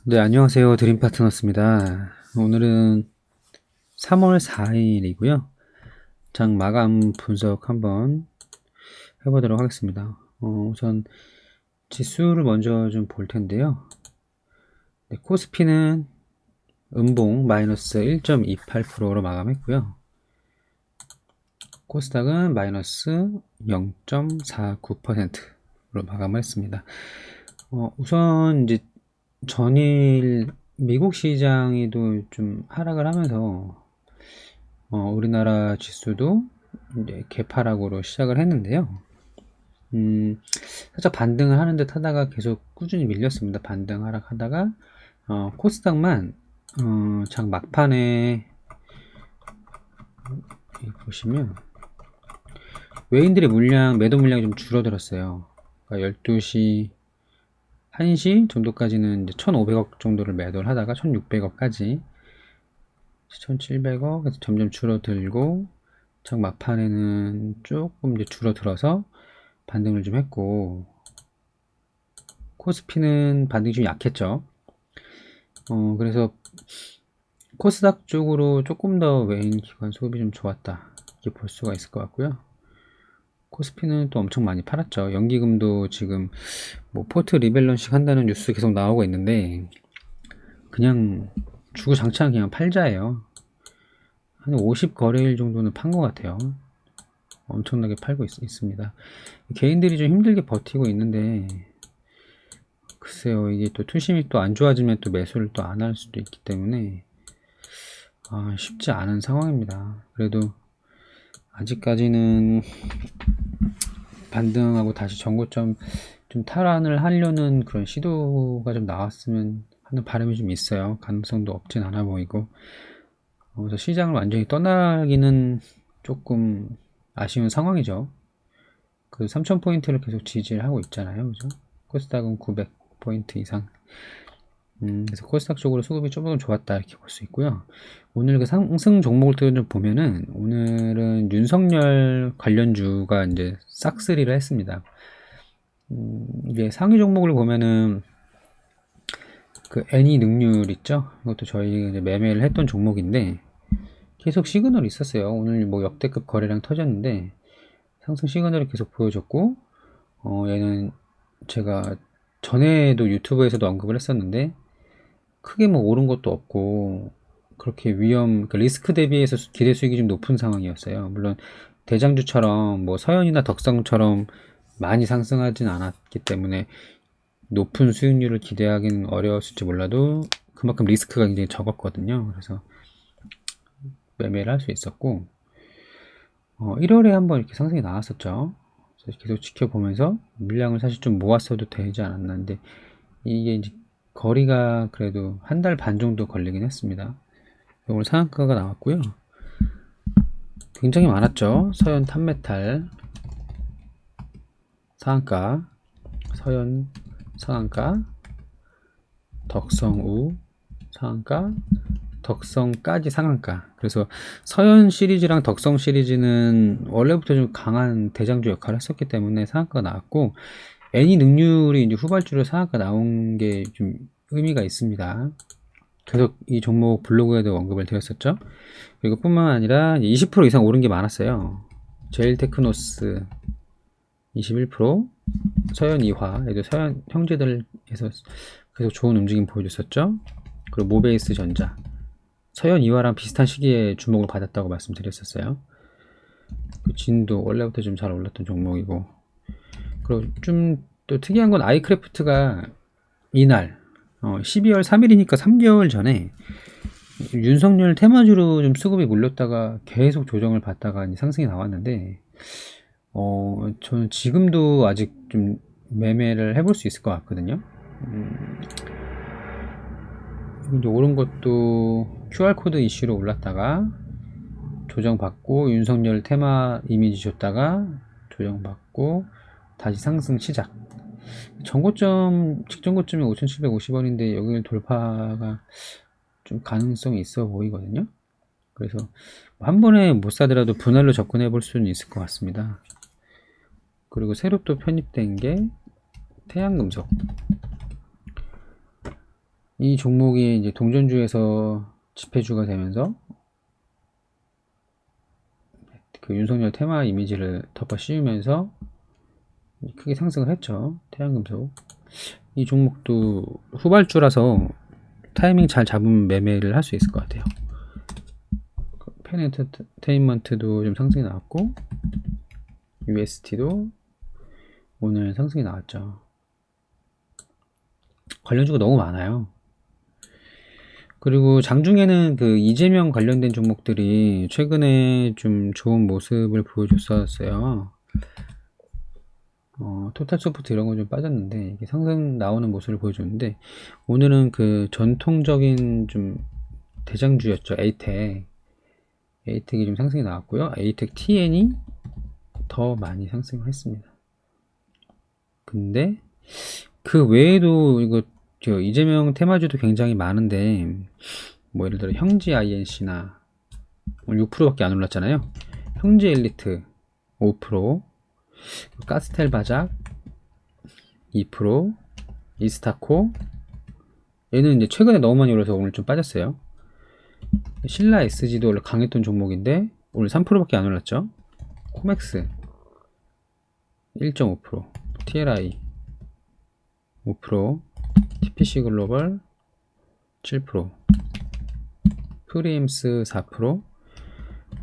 네, 안녕하세요. 드림 파트너스입니다. 오늘은 3월 4일이고요. 장 마감 분석 한번 해보도록 하겠습니다. 우선 지수를 먼저 좀 볼 텐데요. 네, 코스피는 음봉 마이너스 1.28%로 마감했고요. 코스닥은 마이너스 0.49%로 마감을 했습니다. 우선 이제 전일 미국 시장이도 좀 하락을 하면서 우리나라 지수도 이제 개파락으로 시작을 했는데요. 살짝 반등을 하는 듯 하다가 계속 꾸준히 밀렸습니다. 반등 하락하다가 코스닥만 장 막판에 보시면 외인들의 매도 물량이 좀 줄어들었어요. 그러니까 12시 1시 정도까지는 이제 1,500억 정도를 매도를 하다가 1,600억까지 1,700억 점점 줄어들고 장 막판에는 조금 이제 줄어들어서 반등을 좀 했고, 코스피는 반등이 좀 약했죠. 그래서 코스닥 쪽으로 조금 더 외인 기관 수급이 좀 좋았다 이렇게 볼 수가 있을 것 같고요. 코스피는 또 엄청 많이 팔았죠. 연기금도 지금 뭐 포트 리밸런싱 한다는 뉴스 계속 나오고 있는데 그냥 주구장창 그냥 팔자예요. 한 50 거래일 정도는 판 것 같아요. 엄청나게 팔고 있습니다. 개인들이 좀 힘들게 버티고 있는데 글쎄요, 이게 또 투심이 또 안 좋아지면 또 매수를 또 안 할 수도 있기 때문에 쉽지 않은 상황입니다. 그래도 아직까지는 반등하고 다시 전고점 좀 탈환을 하려는 그런 시도가 좀 나왔으면 하는 바람이 좀 있어요. 가능성도 없진 않아 보이고. 그래서 시장을 완전히 떠나기는 조금 아쉬운 상황이죠. 그 3000포인트를 계속 지지를 하고 있잖아요. 그죠? 코스닥은 900포인트 이상. 그래서 코스닥 쪽으로 수급이 조금 좋았다 이렇게 볼 수 있고요. 오늘 그 상승 종목을 좀 보면은 오늘은 윤석열 관련주가 이제 싹쓸이를 했습니다. 이게 상위 종목을 보면은 그 애니 능률 있죠? 이것도 저희 이제 매매를 했던 종목인데 계속 시그널이 있었어요. 오늘 뭐 역대급 거래량 터졌는데 상승 시그널을 계속 보여줬고, 얘는 제가 전에도 유튜브에서도 언급을 했었는데 크게 뭐 오른 것도 없고 그렇게 그러니까 리스크 대비해서 기대 수익이 좀 높은 상황이었어요. 물론 대장주처럼 뭐 서현이나 덕성처럼 많이 상승하진 않았기 때문에 높은 수익률을 기대하기는 어려웠을지 몰라도 그만큼 리스크가 굉장히 적었거든요. 그래서 매매를 할 수 있었고, 1월에 한번 이렇게 상승이 나왔었죠. 그래서 계속 지켜보면서 물량을 사실 좀 모았어도 되지 않았나. 근데 이게 이제 거리가 그래도 한 달 반 정도 걸리긴 했습니다. 오늘 상한가가 나왔고요. 굉장히 많았죠. 서현 탄메탈 상한가, 서현 상한가, 덕성우 상한가, 덕성까지 상한가. 그래서 서현 시리즈랑 덕성 시리즈는 원래부터 좀 강한 대장주 역할을 했었기 때문에 상한가가 나왔고, 애니 능률이 이제 후발주로 상한가 나온 게 좀 의미가 있습니다. 계속 이 종목 블로그에도 언급을 드렸었죠. 그리고 뿐만 아니라 20% 이상 오른 게 많았어요. 제일테크노스 21%, 서현 이화에도 서현 형제들에서 계속 좋은 움직임 보여줬었죠. 그리고 모베이스 전자, 서현 이화랑 비슷한 시기에 주목을 받았다고 말씀드렸었어요. 그 진도 원래부터 좀 잘 올랐던 종목이고, 그리고 좀 또 특이한 건 아이크래프트가 이날 12월 3일이니까 3개월 전에 윤석열 테마주로 좀 수급이 몰렸다가 계속 조정을 받다가 이제 상승이 나왔는데, 저는 지금도 아직 좀 매매를 해볼 수 있을 것 같거든요. 이제 오른 것도 QR코드 이슈로 올랐다가 조정받고 윤석열 테마 이미지 줬다가 조정받고 다시 상승 시작. 전고점 직전고점이 5,750원인데 여기를 돌파가 좀 가능성이 있어 보이거든요. 그래서 한 번에 못 사더라도 분할로 접근해 볼 수는 있을 것 같습니다. 그리고 새로 또 편입된 게 태양금속. 이 종목이 이제 동전주에서 지폐주가 되면서 그 윤석열 테마 이미지를 덮어 씌우면서 크게 상승을 했죠. 태양금속. 이 종목도 후발주라서 타이밍 잘 잡으면 매매를 할 수 있을 것 같아요. 펜 엔터테인먼트도 좀 상승이 나왔고, UST도 오늘 상승이 나왔죠. 관련주가 너무 많아요. 그리고 장중에는 그 이재명 관련된 종목들이 최근에 좀 좋은 모습을 보여줬었어요. 토탈소프트 이런 거 좀 빠졌는데 이게 상승 나오는 모습을 보여줬는데, 오늘은 그 전통적인 좀 대장주였죠. 에이텍이 좀 상승이 나왔고요. 에이텍 TN이 더 많이 상승을 했습니다. 근데 그 외에도 이거 이재명 테마주도 굉장히 많은데, 뭐 예를 들어 형지 INC나 오늘 6%밖에 안 올랐잖아요. 형지 엘리트 5%, 가스텔 바작 2%, 이스타코 얘는 이제 최근에 너무 많이 올라서 오늘 좀 빠졌어요. 신라 SG도 원래 강했던 종목인데 오늘 3%밖에 안 올랐죠. 코맥스 1.5%, TLI 5%, TPC 글로벌 7%, 프리임스 4%,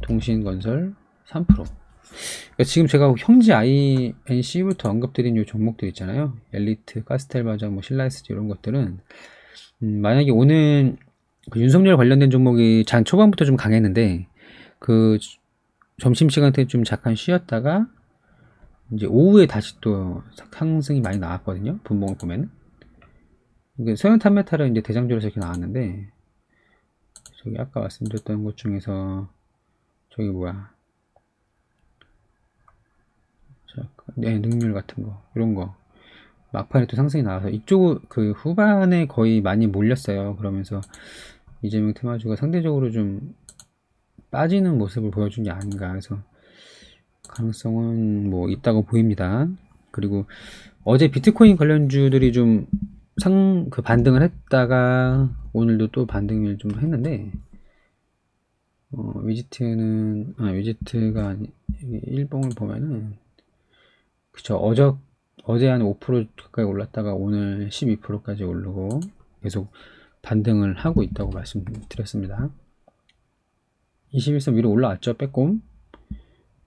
동신건설 3%. 그러니까 지금 제가 형지 INC부터 언급드린 이 종목들 있잖아요. 엘리트, 가스텔바자, 뭐 신라이스지 이런 것들은 만약에 오늘 그 윤석열 관련된 종목이 장 초반부터 좀 강했는데 그 점심시간 때 좀 잠깐 쉬었다가 이제 오후에 다시 또 상승이 많이 나왔거든요. 분봉을 보면은. 소연탄 메탈은 이제 대장주로서 이렇게 나왔는데, 저기 아까 말씀드렸던 것 중에서 저기 뭐야, 네, 능률 같은 거 이런 거 막판에 또 상승이 나와서 이쪽 그 후반에 거의 많이 몰렸어요. 그러면서 이재명 테마주가 상대적으로 좀 빠지는 모습을 보여준 게 아닌가 해서 가능성은 뭐 있다고 보입니다. 그리고 어제 비트코인 관련주들이 좀 그 반등을 했다가 오늘도 또 반등을 좀 했는데, 위지트가 일봉을 보면은 그쵸, 어제 한 5% 가까이 올랐다가 오늘 12%까지 오르고 계속 반등을 하고 있다고 말씀드렸습니다. 21선 위로 올라왔죠. 빼꼼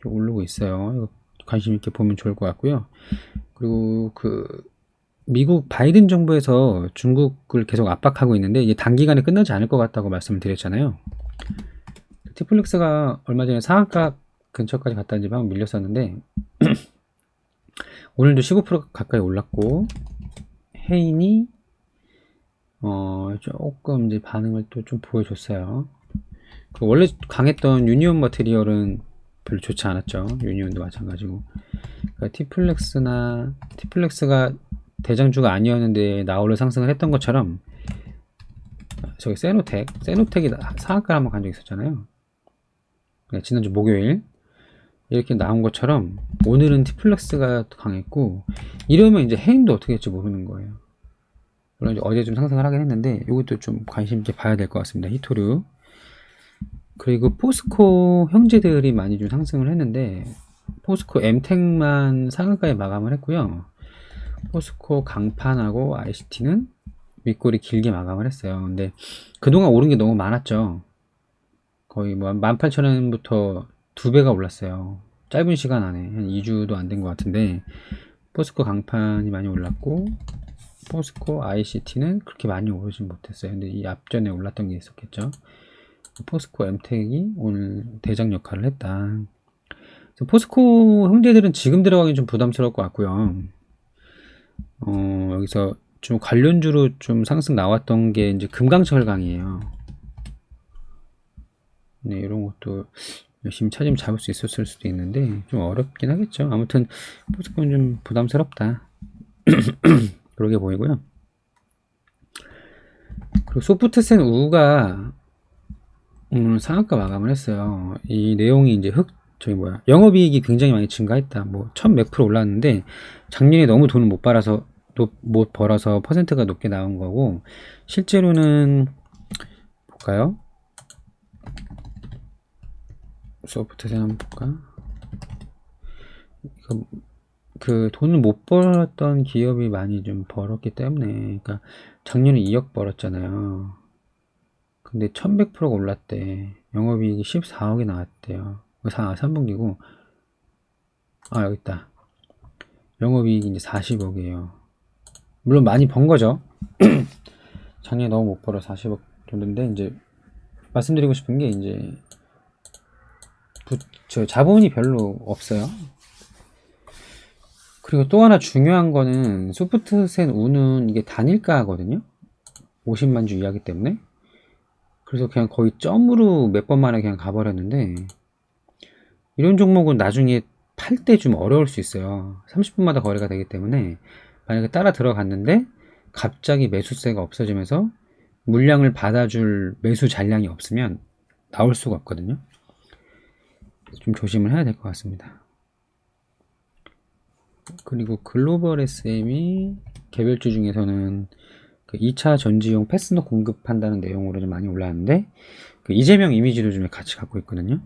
오르고 있어요. 이거 관심 있게 보면 좋을 것 같고요. 그리고 그 미국 바이든 정부에서 중국을 계속 압박하고 있는데 이게 단기간에 끝나지 않을 것 같다고 말씀을 드렸잖아요. 티플렉스가 얼마 전에 상한가 근처까지 갔다 이제 막 밀렸었는데 오늘도 15% 가까이 올랐고, 헤인이 조금 이제 반응을 또 좀 보여줬어요. 원래 강했던 유니온 머티리얼은 별로 좋지 않았죠. 유니온도 마찬가지고. 그러니까 티플렉스가 대장주가 아니었는데 나홀로 상승을 했던 것처럼, 저기 세노텍이 상한가를 한번 간 적이 있었잖아요. 지난주 목요일 이렇게 나온 것처럼 오늘은 티플렉스가 강했고, 이러면 이제 헤인도 어떻게 될지 모르는 거예요. 물론 이제 어제 좀 상승을 하긴 했는데 이것도 좀 관심 있게 봐야 될 것 같습니다. 히토류. 그리고 포스코 형제들이 많이 좀 상승을 했는데, 포스코 엠텍만 상한가에 마감을 했고요. 포스코 강판하고 ICT는 윗골이 길게 마감을 했어요. 근데 그동안 오른 게 너무 많았죠. 거의 뭐 18,000원부터 2배가 올랐어요. 짧은 시간 안에 한 2주도 안 된 것 같은데, 포스코 강판이 많이 올랐고 포스코 ICT는 그렇게 많이 오르진 못했어요. 근데 이 앞전에 올랐던 게 있었겠죠. 포스코 엠텍이 오늘 대장 역할을 했다. 포스코 형제들은 지금 들어가기 좀 부담스러울 것 같고요. 여기서 좀 관련주로 좀 상승 나왔던 게 이제 금강철강이에요. 네, 이런 것도 열심히 찾으면 잡을 수 있었을 수도 있는데 좀 어렵긴 하겠죠. 아무튼 포스코는 좀 부담스럽다. 그러게 보이고요. 그리고 소프트센 우가 상한가 마감을 했어요. 이 내용이 이제 영업이익이 굉장히 많이 증가했다. 뭐 1000몇 프로 올랐는데 작년에 너무 돈을 못 벌어서 못 벌어서 퍼센트가 높게 나온 거고, 실제로는 볼까요? 소프트웨어 한번 볼까? 그 돈을 못 벌었던 기업이 많이 좀 벌었기 때문에, 그러니까 작년에 2억 벌었잖아요. 근데 1100%가 올랐대. 영업이익이 14억이 나왔대요. 3분기고, 여기 있다. 영업이익이 이제 40억이에요. 물론 많이 번 거죠. 작년에 너무 못 벌어 40억 정도인데, 이제 말씀드리고 싶은 게 이제 자본이 별로 없어요. 그리고 또 하나 중요한 거는 소프트셋 우는 이게 단일가거든요. 50만 주 이하기 때문에. 그래서 그냥 거의 점으로 몇 번 만에 그냥 가버렸는데, 이런 종목은 나중에 팔 때 좀 어려울 수 있어요. 30분마다 거래가 되기 때문에 만약에 따라 들어갔는데 갑자기 매수세가 없어지면서 물량을 받아줄 매수 잔량이 없으면 나올 수가 없거든요. 좀 조심을 해야 될 것 같습니다. 그리고 글로벌 SM이 개별주 중에서는 그 2차 전지용 패스너 공급한다는 내용으로 좀 많이 올라왔는데, 그 이재명 이미지도 좀 같이 갖고 있거든요.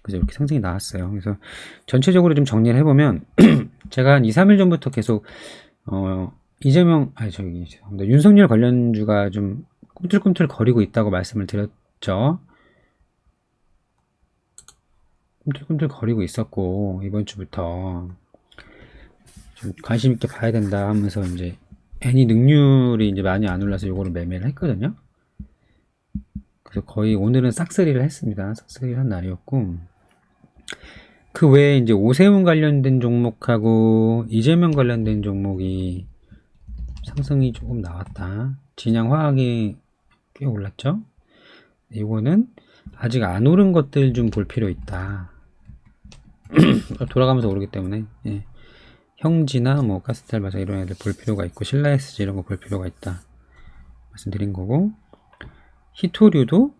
그래서 이렇게 상승이 나왔어요. 그래서 전체적으로 좀 정리를 해보면 제가 한 2, 3일 전부터 계속 윤석열 관련주가 좀 꿈틀꿈틀 거리고 있다고 말씀을 드렸죠. 꿈틀꿈틀 거리고 있었고, 이번 주부터 좀 관심 있게 봐야 된다 하면서 이제 애니 능률이 이제 많이 안 올라서 요거를 매매를 했거든요. 그래서 거의 오늘은 싹쓸이를 했습니다. 싹쓸이를 한 날이었고, 그 외에 이제 오세훈 관련된 종목하고 이재명 관련된 종목이 상승이 조금 나왔다. 진양화학이 꽤 올랐죠. 이거는 아직 안 오른 것들 좀 볼 필요 있다. 돌아가면서 오르기 때문에, 예. 형지나 뭐 가스탈바사 이런 애들 볼 필요가 있고, 신라SG 이런 거 볼 필요가 있다 말씀드린 거고, 히토류도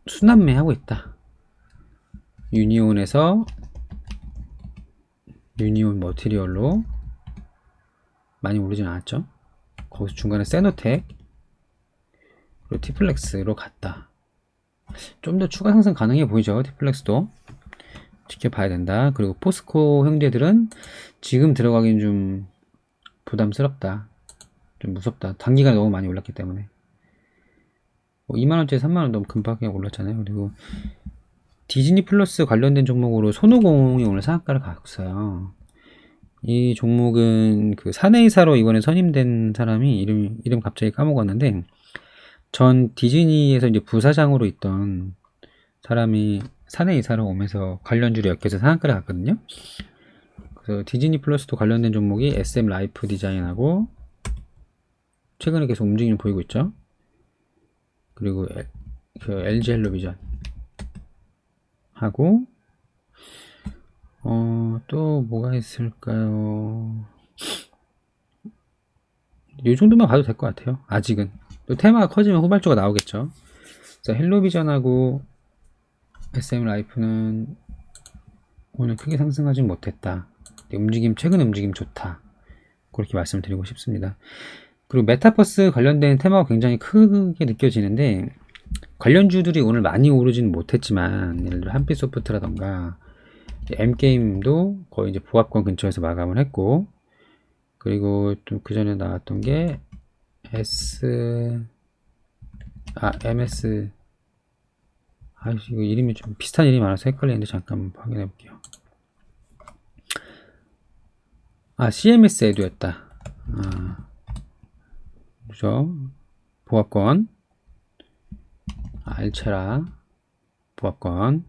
순환매 하고 있다. 유니온에서 유니온 머티리얼로 많이 오르진 않았죠. 거기서 중간에 세노텍 그리고 티플렉스로 갔다. 좀 더 추가 상승 가능해 보이죠. 티플렉스도 지켜봐야 된다. 그리고 포스코 형제들은 지금 들어가긴 좀 부담스럽다. 좀 무섭다. 단기간에 너무 많이 올랐기 때문에. 2만원짜리 3만원 너무 금방에 올랐잖아요. 그리고 디즈니 플러스 관련된 종목으로 손오공이 오늘 상한가를 갔어요. 이 종목은 그 사내이사로 이번에 선임된 사람이 이름 갑자기 까먹었는데, 전 디즈니에서 이제 부사장으로 있던 사람이 사내이사로 오면서 관련주를 엮여서 상한가를 갔거든요. 그래서 디즈니 플러스도 관련된 종목이 SM 라이프 디자인하고 최근에 계속 움직임을 보이고 있죠. 그리고 그 LG 헬로비전 하고, 또 뭐가 있을까요? 이 정도만 봐도 될 것 같아요. 아직은. 또 테마가 커지면 후발주가 나오겠죠. 그래서 헬로비전하고 SM 라이프는 오늘 크게 상승하진 못했다. 최근 움직임 좋다. 그렇게 말씀드리고 싶습니다. 그리고 메타버스 관련된 테마가 굉장히 크게 느껴지는데, 관련주들이 오늘 많이 오르지는 못했지만, 예를 들어 한빛소프트라던가 M게임도 거의 이제 보합권 근처에서 마감을 했고, 그리고 좀 그 전에 나왔던 게 MS, 이거 이름이 좀 비슷한 이름이 많아서 헷갈리는데 잠깐 확인해 볼게요. CMS 에듀였다. 그죠? 보합권, 알체라, 보합권,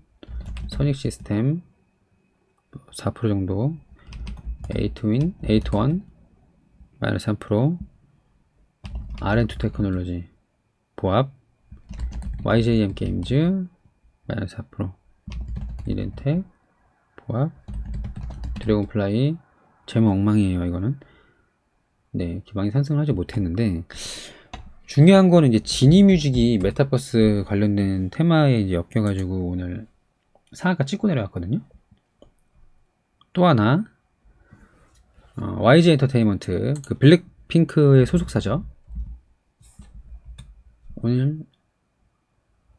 선익 시스템 4% 정도, 에이트원 마이너스 3%, R&2 테크놀로지 보합, YJM 게임즈 마이너스 4%, 이렌텍 보합, 드래곤플라이 제목 엉망이에요. 이거는 네, 기방이 상승을 하지 못했는데, 중요한 거는 이제 지니뮤직이 메타버스 관련된 테마에 이제 엮여가지고 오늘 상한가 찍고 내려왔거든요. 또 하나 YG 엔터테인먼트, 그 핑크의 소속사죠. 오늘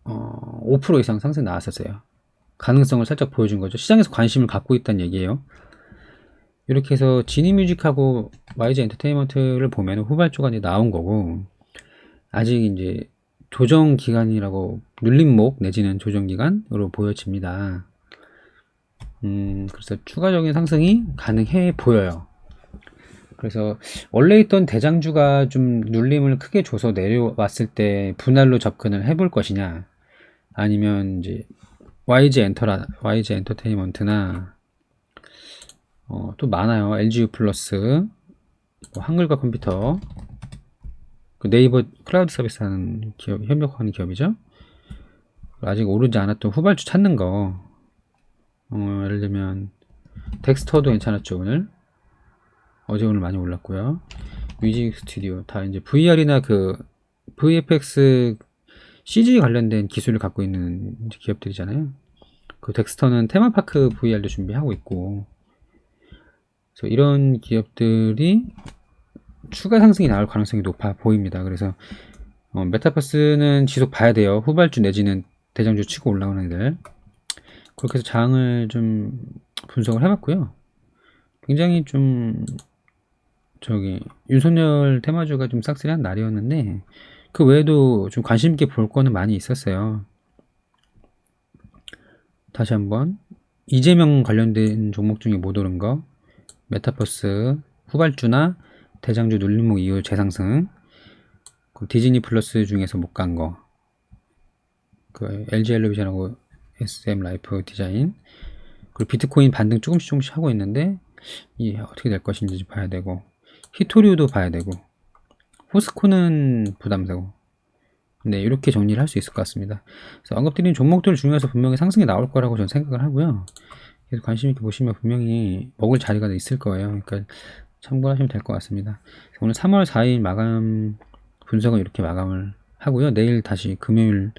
5% 이상 상승 나왔었어요. 가능성을 살짝 보여준 거죠. 시장에서 관심을 갖고 있다는 얘기예요. 이렇게 해서 지니뮤직하고 YG 엔터테인먼트를 보면 후발주가 이제 나온 거고, 아직 이제 조정 기간이라고, 눌림목 내지는 조정 기간으로 보여집니다. 그래서 추가적인 상승이 가능해 보여요. 그래서 원래 있던 대장주가 좀 눌림을 크게 줘서 내려왔을 때 분할로 접근을 해볼 것이냐, 아니면 이제 YG 엔터테인먼트나 또 많아요. LGU 플러스, 뭐 한글과 컴퓨터, 그 네이버 클라우드 서비스 하는 기업, 협력하는 기업이죠. 아직 오르지 않았던 후발주 찾는 거, 예를 들면 덱스터도 괜찮았죠. 오늘 어제 오늘 많이 올랐고요. 뮤직 스튜디오 다 이제 VR이나 그 VFX CG 관련된 기술을 갖고 있는 기업들이잖아요. 그 덱스터는 테마파크 VR도 준비하고 있고, 그래서 이런 기업들이 추가 상승이 나올 가능성이 높아 보입니다. 그래서 메타버스는 지속 봐야 돼요. 후발주 내지는 대장주 치고 올라오는 애들. 그렇게 해서 장을 좀 분석을 해봤고요. 굉장히 좀 윤석열 테마주가 좀 싹쓸이한 날이었는데, 그 외에도 좀 관심 있게 볼 거는 많이 있었어요. 다시 한번 이재명 관련된 종목 중에 못 오른 거, 메타버스 후발주나 대장주 눌림목 이후 재상승, 디즈니 플러스 중에서 못 간 거, 그 LG 엘리베이션하고 SM 라이프 디자인, 그리고 비트코인 반등 조금씩 하고 있는데 이 어떻게 될 것인지 봐야 되고, 히토류도 봐야 되고, 포스코는 부담되고. 네, 이렇게 정리를 할 수 있을 것 같습니다. 그래서 언급드린 종목들 중에서 분명히 상승이 나올 거라고 저는 생각을 하고요. 그래서 관심 있게 보시면 분명히 먹을 자리가 있을 거예요. 그러니까 참고하시면 될 것 같습니다. 오늘 3월 4일 마감 분석은 이렇게 마감을 하고요. 내일 다시 금요일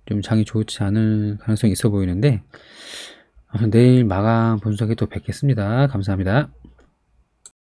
좀 장이 좋지 않을 가능성이 있어 보이는데, 내일 마감 분석에 또 뵙겠습니다. 감사합니다.